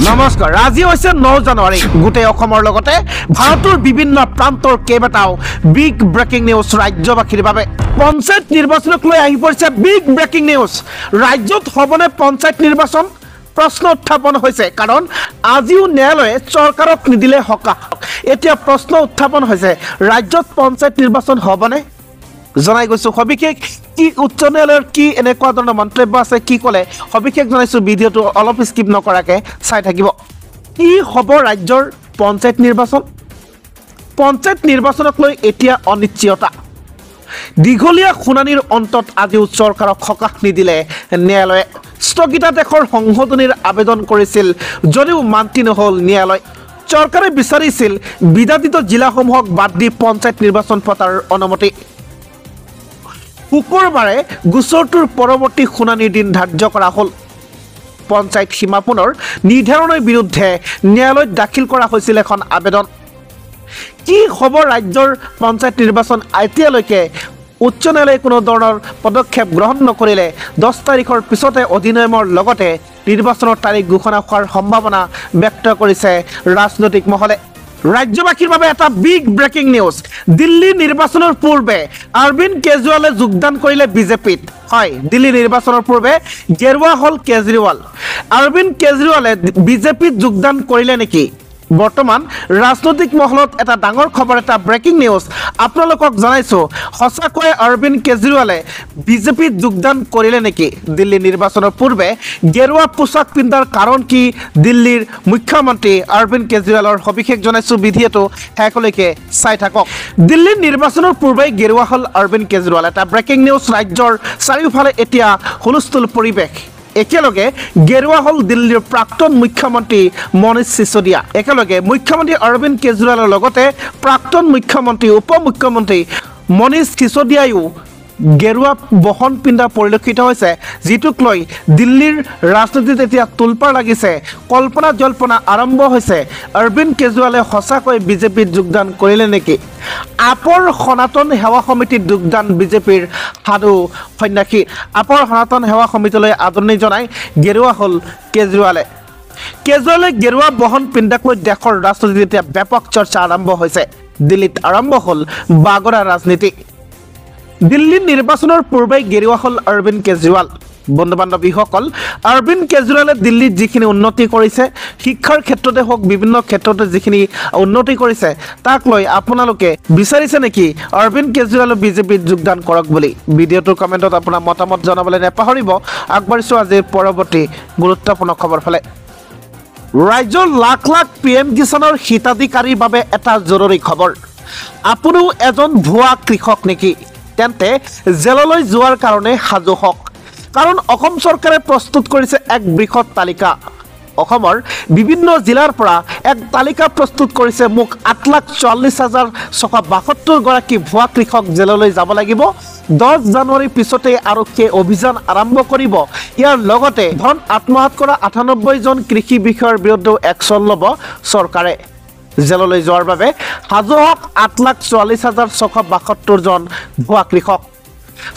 নমস্কাৰ আজি হৈছে 9 জানুৱাৰী গোটেই অসমৰ লগতে ভাৰতৰ বিভিন্ন প্ৰান্তৰ কেইবাটাও বিগ ব্ৰেকিং নিউজ ৰাজ্যবাসীৰ বাবে পঞ্চায়ত নিৰ্বাচনক লৈ আহি পৰিছে বিগ ব্ৰেকিং নিউজ ৰাজ্যত হ'বনে পঞ্চায়ত নিৰ্বাচন প্ৰশ্ন উত্থাপন হৈছে কাৰণ আজিও ন্যায়ালয়ে চৰকাৰক নিদিলে হকা এতিয়া প্ৰশ্ন উত্থাপন হৈছে ৰাজ্যত পঞ্চায়ত নিৰ্বাচন হ'বনে জনাই গৈছো সবিশেষ কি উচ্চ ন্যায়ালয়ৰ কি এনেকুৱা ধৰণৰ মন্তব্য আছে কি ক'লে সবিশেষ জনাইছো ভিডিঅ'টো অলপ স্কিপ নকৰাকে চাই থাকিব কি হ'ব ৰাজ্যৰ পঞ্চায়ত নিৰ্বাচনক লৈ এতিয়া অনিশ্চয়তা দীঘলীয়া শুনানিৰ অন্তত আজিও চৰকাৰক সকাহ নিদিলে ন্যায়ালয়ে স্থগিতাদেশৰ সংশোধনীৰ আবেদন কৰিছিল যদিও মান্তি নহ'ল ন্যায়ালয় চৰকাৰে বিচাৰিছিল বিবাদিত জিলাসমূহক বাদ দি পঞ্চায়ত নিৰ্বাচন পতাৰ অনুমতি শুকুৰবাৰে গোচৰটোৰ পৰৱৰ্তী শুনানিৰ দিন ধাৰ্য কৰা হ'ল পঞ্চায়ত সীমা পুনৰ নিৰ্ধাৰণৰ বিৰুদ্ধে ন্যায়ালয়ত দাখিল কৰা হৈছিল এখন আবেদন কি হ'ব ৰাজ্যৰ পঞ্চায়ত নিৰ্বাচন এতিয়ালৈকে উচ্চ ন্যায়ালয়ে কোনো ধৰণৰ পদক্ষেপ গ্ৰহণ নকৰিলে 10 তাৰিখৰ পিছতে অধিনিয়মৰ লগতে নিৰ্বাচনৰ তাৰিখ ঘোষণা হোৱাৰ সম্ভাৱনা ব্যক্ত কৰিছে ৰাজনৈতিক মহলে ৰাজ্যবাসীৰ বাবে এটা বিগ ব্ৰেকিং নিউজ দিল্লী নিৰ্বাচনৰ পূৰ্বে অৰবিন্দ কেজৰিৱালে যোগদান কৰিলে বিজেপিত হয় দিল্লী নিৰ্বাচনৰ পূৰ্বে গেৰুৱা হল কেজৰিৱাল অৰবিন্দ কেজৰিৱালে বিজেপিত যোগদান কৰিলে নেকি বৰ্তমান ৰাজনৈতিক মহলত এটা ডাঙৰ খবৰ এটা ব্ৰেকিং নিউজ আপোনালোকক জনাইছো সঁচাকৈ অৰবিন্দ কেজৰিৱালে বিজেপিত যোগদান কৰিলে নেকি দিল্লী নিৰ্বাচনৰ পূৰ্বে গেৰুৱা পোছাক পিন্ধাৰ কাৰণ কি দিল্লীৰ মুখ্যমন্ত্ৰী অৰবিন্দ কেজৰিৱালৰ সবিশেষ জনাইছো ভিডিঅ'টো শেষলৈকে চাই থাকক দিল্লীৰ নিৰ্বাচনৰ পূৰ্বে গেৰুৱা হল অৰবিন্দ কেজৰিৱাল এটা ব্ৰেকিং নিউজ ৰাজ্যৰ চাৰিওফালে এতিয়া হুলস্থুল পৰিৱেশ একেলগে গেৰুৱা হল দিল্লীৰ প্ৰাক্তন মুখ্যমন্ত্ৰী মনীষ সিসোদিয়া একেলগে মুখ্যমন্ত্ৰী অৰবিন্দ কেজৰিৱালৰ লগতে প্ৰাক্তন মুখ্যমন্ত্ৰী উপমুখ্যমন্ত্ৰী মনীষ সিসোদিয়ায়ো গেৰুৱা বহন পিন্ধা পৰিলক্ষিত হৈছে যিটোক লৈ দিল্লীৰ ৰাজনীতিত এতিয়া তুলপাৰ লাগিছে কল্পনা জল্পনা আৰম্ভ হৈছে অৰবিন্দ কেজৰিৱালে সঁচাকৈ বিজেপিত যোগদান কৰিলে নেকি আপৰ সনাতন সেৱা সমিতিত যোগদান বিজেপিৰ সাধু সন্যাসী আপৰ সনাতন সেৱা সমিতিলৈ আদৰণি জনাই গেৰুৱা হল কেজৰিৱালে গেৰুৱা বহন পিন্ধাক লৈ দেশৰ ৰাজনীতিত এতিয়া ব্যাপক চৰ্চা আৰম্ভ হৈছে দিল্লীত আৰম্ভ হ'ল বাগৰা ৰাজনীতি দিল্লী নিৰ্বাচনৰ পূৰ্বে গেৰুৱা হল অৰবিন্দ কেজৰিৱাল বন্ধু বান্ধৱীসকল অৰবিন্দ কেজৰিৱালে দিল্লীত যিখিনি উন্নতি কৰিছে শিক্ষাৰ ক্ষেত্ৰতে হওক বিভিন্ন ক্ষেত্ৰতে যিখিনি উন্নতি কৰিছে তাক লৈ আপোনালোকে বিচাৰিছে নেকি অৰবিন্দ কেজৰিৱালে বিজেপিত যোগদান কৰক বুলি ভিডিঅ'টোৰ কমেণ্টত আপোনাৰ মতামত জনাবলৈ নাপাহৰিব আগবাঢ়িছোঁ আজিৰ পৰৱৰ্তী গুৰুত্বপূৰ্ণ খবৰ ফালে ৰাজ্যৰ লাখ লাখ PM কিষাণৰ হিতাধিকাৰীৰ বাবে এটা জৰুৰী খবৰ আপুনিও এজন ভুৱা কৃষক নেকি তেন্তে জেললৈ যোৱাৰ কাৰণে সাজু হওক কাৰণ অসম চৰকাৰে প্ৰস্তুত কৰিছে এক বৃহৎ তালিকা অসমৰ বিভিন্ন জিলাৰ পৰা এক তালিকা প্ৰস্তুত কৰিছে মুখ 8,44,672 গৰাকী ভুৱা কৃষক জেললৈ যাব লাগিব 10 জানুৱাৰীৰ পিছতে আৰক্ষীয়ে অভিযান আৰম্ভ কৰিব ইয়াৰ লগতে ধন আত্মসাৎ কৰা 98 জন কৃষি বিষয়াৰ বিৰুদ্ধে একশ্যন ল'ব চৰকাৰে জেললৈ যোৱাৰ বাবে সাজু হওক 8,44,672 জন ভুৱা কৃষক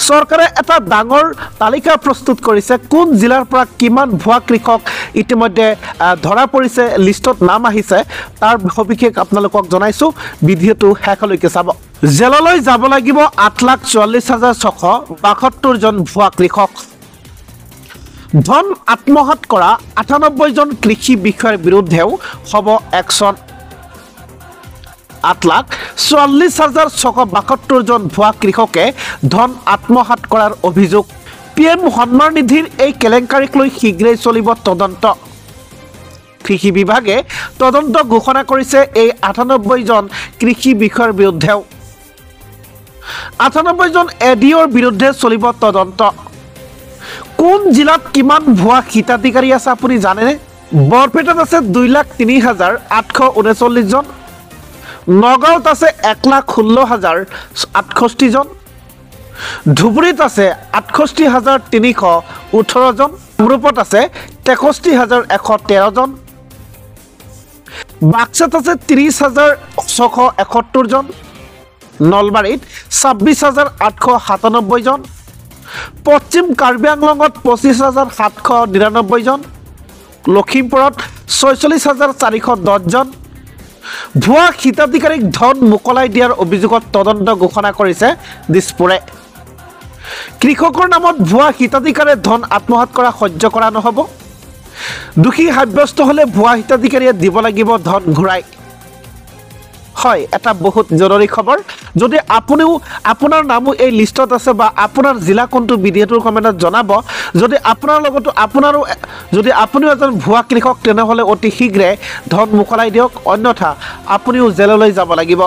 চৰকাৰে এটা ডাঙৰ তালিকা প্ৰস্তুত কৰিছে কোন জিলাৰ পৰা কিমান ভুৱা কৃষক ইতিমধ্যে ধৰা পৰিছে লিষ্টত নাম আহিছে তাৰ সবিশেষ আপোনালোকক জনাইছো ভিডিঅ'টো শেষলৈকে চাব জেললৈ যাব লাগিব 8,44,672 জন ভুৱা কৃষক ধন আত্মসাৎ কৰা 98 জন কৃষি বিষয়াৰ বিৰুদ্ধেও হ'ব একশ্যন 8,44,672 জন ভুৱা কৃষকে ধন আত্মসাৎ কৰাৰ অভিযোগ PM সন্মান নিধিৰ এই কেলেংকাৰীক লৈ শীঘ্ৰেই চলিব তদন্ত কৃষি বিভাগে তদন্ত ঘোষণা কৰিছে এই 98 জন কৃষি বিষয়াৰ বিৰুদ্ধেও 98 জন ADOৰ বিৰুদ্ধে চলিব তদন্ত কোন জিলাত কিমান ভুৱা হিতাধিকাৰী আছে আপুনি জানেনে বৰপেটাত আছে 2,03,839 জন নগাঁৱত আছে 1,16,068 জন ধুবুৰীত আছে 68,318 জন কামৰূপত আছে 63,113 জন বাক্সাত আছে 30,671 জন নলবাৰীত 26,897 জন পশ্চিম কাৰ্বি আংলঙত 25,799 জন লখিমপুৰত 46,410 জন। ভুৱা হিতাধিকাৰীক ধন মোকলাই দিয়াৰ অভিযোগত তদন্ত ঘোষণা কৰিছে দিছপুৰে। কৃষকৰ নামত ভুৱা হিতাধিকাৰীয়ে ধন আত্মসাৎ কৰা সহ্য কৰা নহ'ব। দোষী সাব্যস্ত হ'লে ভুৱা হিতাধিকাৰীয়ে দিব লাগিব ধন ঘূৰাই। হয়, এটা বহুত জৰুৰী খবৰ। যদি আপুনিও আপোনাৰ নামো এই লিষ্টত আছে বা আপোনাৰ জিলা কোনটো ভিডিঅ'টোৰ কমেণ্টত জনাব। যদি আপোনাৰ লগতো যদি আপুনিও এজন ভুৱা কৃষক তেনেহ'লে অতি শীঘ্ৰে ধন মোকলাই দিয়ক, অন্যথা আপুনিও জেললৈ যাব লাগিব।